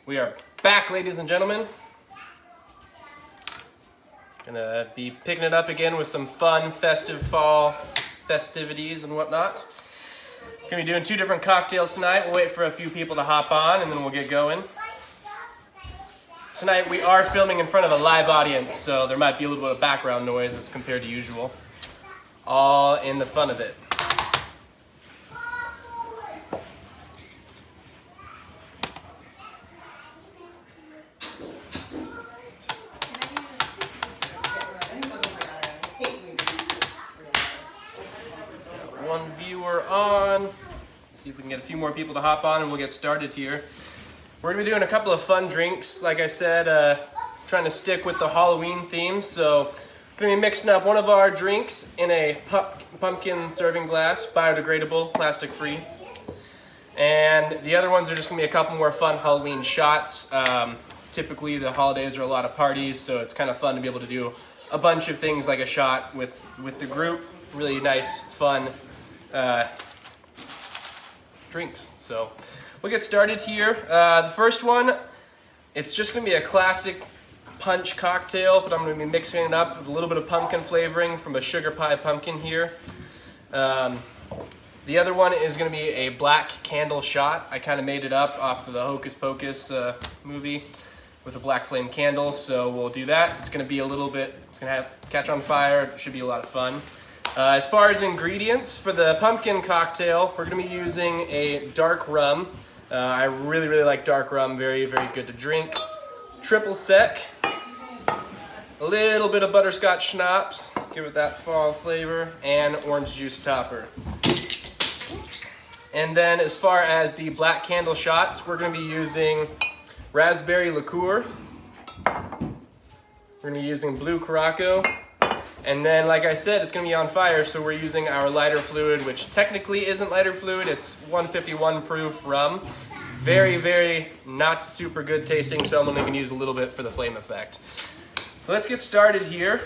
We are back, ladies and gentlemen. Gonna be picking it up again with some fun, festive fall festivities and whatnot. Gonna be doing 2 different cocktails tonight. We'll wait for a few people to hop on and then we'll get going. Tonight we are filming in front of a live audience, so there might be a little bit of background noise as compared to usual. All in the fun of it. One viewer on. See if we can get a few more people to hop on and we'll get started here. We're gonna be doing a couple of fun drinks. Like I said, trying to stick with the Halloween theme. So we're gonna be mixing up one of our drinks in a pumpkin serving glass, biodegradable, plastic free. And the other ones are just gonna be a couple more fun Halloween shots. Typically the holidays are a lot of parties, so it's kind of fun to be able to do a bunch of things like a shot with the group. Really nice, fun drinks. So we'll get started here. The first one, it's just gonna be a classic punch cocktail, but I'm gonna be mixing it up with a little bit of pumpkin flavoring from a sugar pie pumpkin here. The other one is gonna be a black candle shot. I kind of made it up off of the Hocus Pocus movie with a black flame candle, so we'll do that. It's gonna be a little bit, it's gonna have catch on fire. It should be a lot of fun. As far as ingredients for the pumpkin cocktail, we're going to be using a dark rum. I really like dark rum, very good to drink. Triple sec, a little bit of butterscotch schnapps, give it that fall flavor, and orange juice topper. And then as far as the black candle shots, we're going to be using raspberry liqueur. We're going to be using blue Curaçao. And then, like I said, it's going to be on fire, so we're using our lighter fluid, which technically isn't lighter fluid. It's 151 proof rum. Very not super good tasting, so I'm only going to use a little bit for the flame effect. So let's get started here.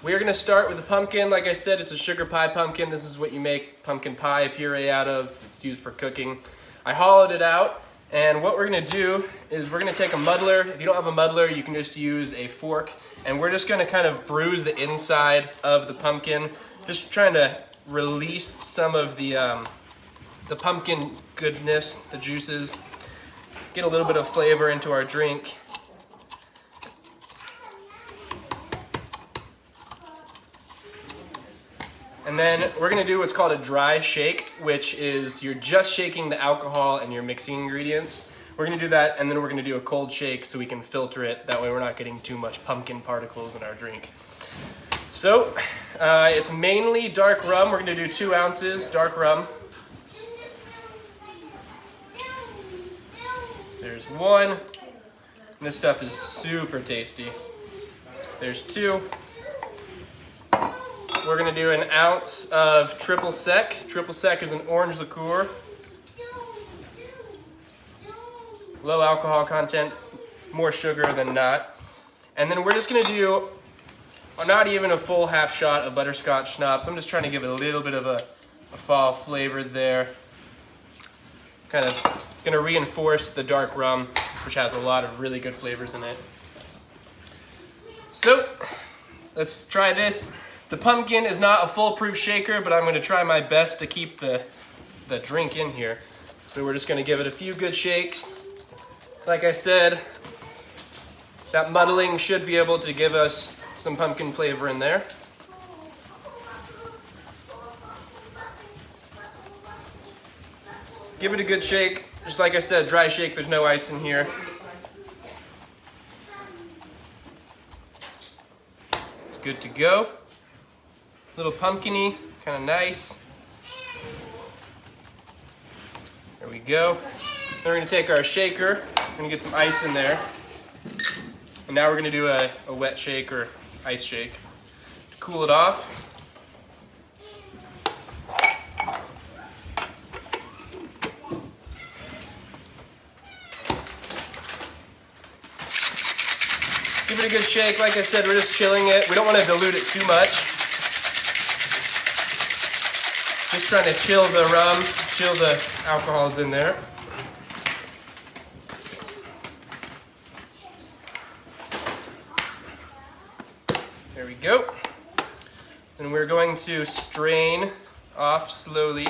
We're going to start with the pumpkin. Like I said, it's a sugar pie pumpkin. This is what you make pumpkin pie puree out of. It's used for cooking. I hollowed it out. And what we're gonna do is we're gonna take a muddler. If you don't have a muddler, you can just use a fork. And we're just gonna kind of bruise the inside of the pumpkin, just trying to release some of the pumpkin goodness, the juices, get a little bit of flavor into our drink. And then we're gonna do what's called a dry shake, which is you're just shaking the alcohol and you're mixing ingredients. We're gonna do that, and then we're gonna do a cold shake so we can filter it. That way we're not getting too much pumpkin particles in our drink. So, it's mainly dark rum. We're gonna do 2 ounces dark rum. There's 1. And this stuff is super tasty. There's 2. We're gonna do 1 ounce of triple sec. Triple sec is an orange liqueur. Low alcohol content, more sugar than not. And then we're just gonna do not even a full half shot of butterscotch schnapps. I'm just trying to give it a little bit of a fall flavor there. Kind of gonna reinforce the dark rum, which has a lot of really good flavors in it. So, let's try this. The pumpkin is not a foolproof shaker, but I'm going to try my best to keep the drink in here. So we're just going to give it a few good shakes. Like I said, that muddling should be able to give us some pumpkin flavor in there. Give it a good shake. Just like I said, dry shake, there's no ice in here. It's good to go. Little pumpkin-y, kind of nice. There we go. Then we're gonna take our shaker, we're gonna get some ice in there. And now we're gonna do a wet shake or ice shake to cool it off. Give it a good shake. Like I said, we're just chilling it. We don't want to dilute it too much. Just trying to chill the rum, chill the alcohols in there. There we go. And we're going to strain off slowly.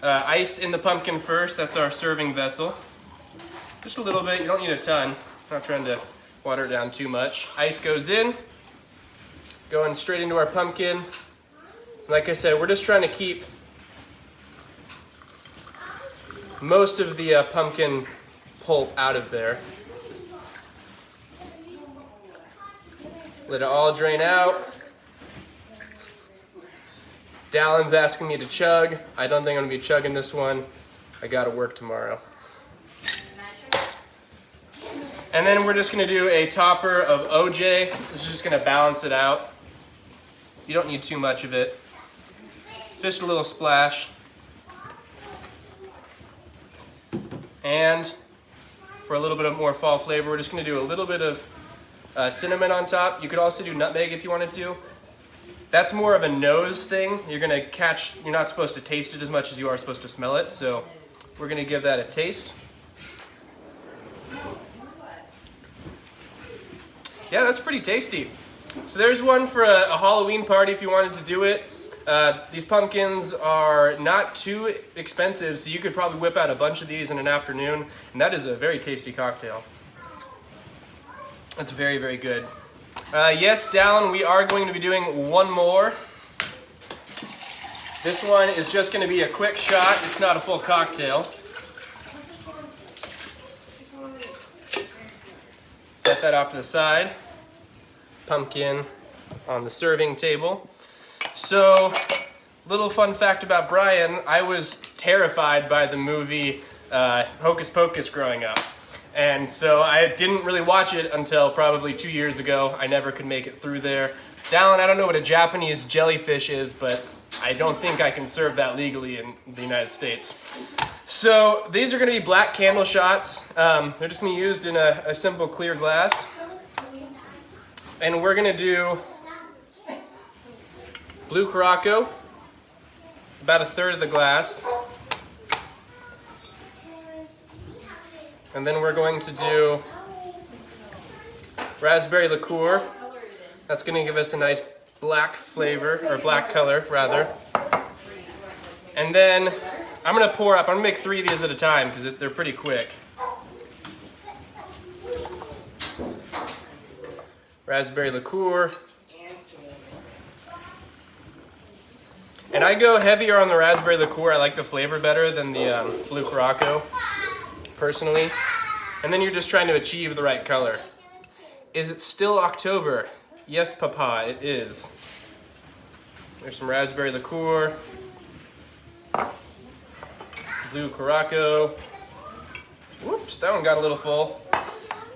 Ice in the pumpkin first, that's our serving vessel. Just a little bit, you don't need a ton. I'm not trying to water it down too much. Ice goes in, going straight into our pumpkin. Like I said, we're just trying to keep most of the pumpkin pulp out of there. Let it all drain out. Dallin's asking me to chug. I don't think I'm gonna be chugging this one. I gotta work tomorrow. And then we're just gonna do a topper of OJ. This is just gonna balance it out. You don't need too much of it. Just a little splash. And for a little bit of more fall flavor, we're just gonna do a little bit of cinnamon on top. You could also do nutmeg if you wanted to. That's more of a nose thing. You're not supposed to taste it as much as you are supposed to smell it, so we're gonna give that a taste. Yeah, that's pretty tasty. So there's one for a Halloween party if you wanted to do it. These pumpkins are not too expensive, so you could probably whip out a bunch of these in an afternoon, and that is a very tasty cocktail. That's very, very good. Yes, Dallin, we are going to be doing one more. This one is just going to be a quick shot. It's not a full cocktail. Set that off to the side. Pumpkin on the serving table. So, little fun fact about Brian, I was terrified by the movie Hocus Pocus growing up. And so I didn't really watch it until probably 2 years ago. I never could make it through there. Dallin, I don't know what a Japanese jellyfish is, but I don't think I can serve that legally in the United States. So these are going to be black candle shots. They're just going to be used in a simple clear glass. And we're going to do blue Curaçao, about a third of the glass. And then we're going to do raspberry liqueur. That's going to give us a nice black flavor, or black color, rather. And then I'm going to pour up. I'm going to make 3 of these at a time because they're pretty quick. Raspberry liqueur. And I go heavier on the raspberry liqueur. I like the flavor better than the blue Curaçao, personally. And then you're just trying to achieve the right color. Is it still October? Yes, Papa, it is. There's some raspberry liqueur. Blue Curaçao. Whoops, that one got a little full.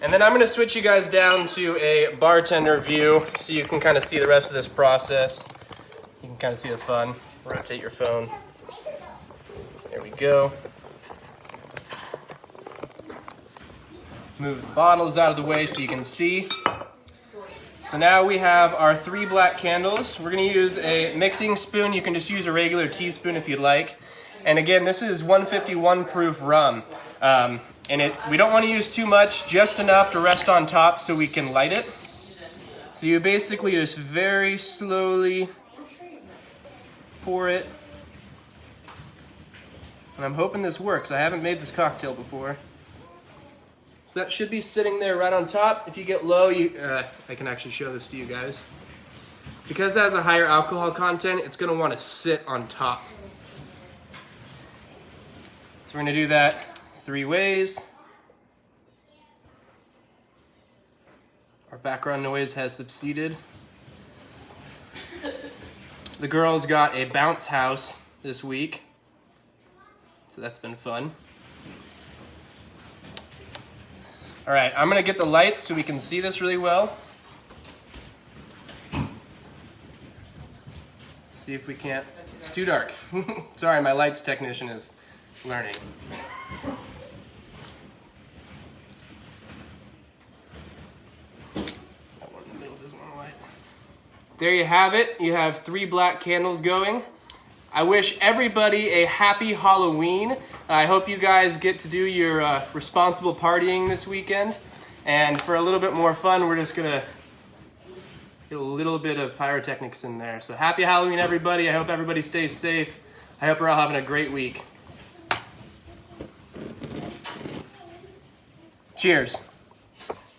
And then I'm going to switch you guys down to a bartender view so you can kind of see the rest of this process. You can kind of see the fun. Rotate your phone. There we go. Move the bottles out of the way so you can see. So now we have our 3 black candles. We're going to use a mixing spoon. You can just use a regular teaspoon if you'd like. And again, this is 151 proof rum. We don't want to use too much, just enough to rest on top so we can light it. So you basically just very slowly pour it. And I'm hoping this works. I haven't made this cocktail before. So that should be sitting there right on top. If you get low, I can actually show this to you guys. Because it has a higher alcohol content, it's going to want to sit on top. So we're going to do that 3 ways. Our background noise has subsided. The girls got a bounce house this week, so that's been fun. All right, I'm gonna get the lights so we can see this really well. See if we can't. It's too dark. Sorry, my lights technician is learning. That one in the middle doesn't want to light. There you have it. You have 3 black candles going. I wish everybody a happy Halloween. I hope you guys get to do your responsible partying this weekend. And for a little bit more fun, we're just gonna Get a little bit of pyrotechnics in there. So happy Halloween, everybody. I hope everybody stays safe. I hope we're all having a great week. Cheers.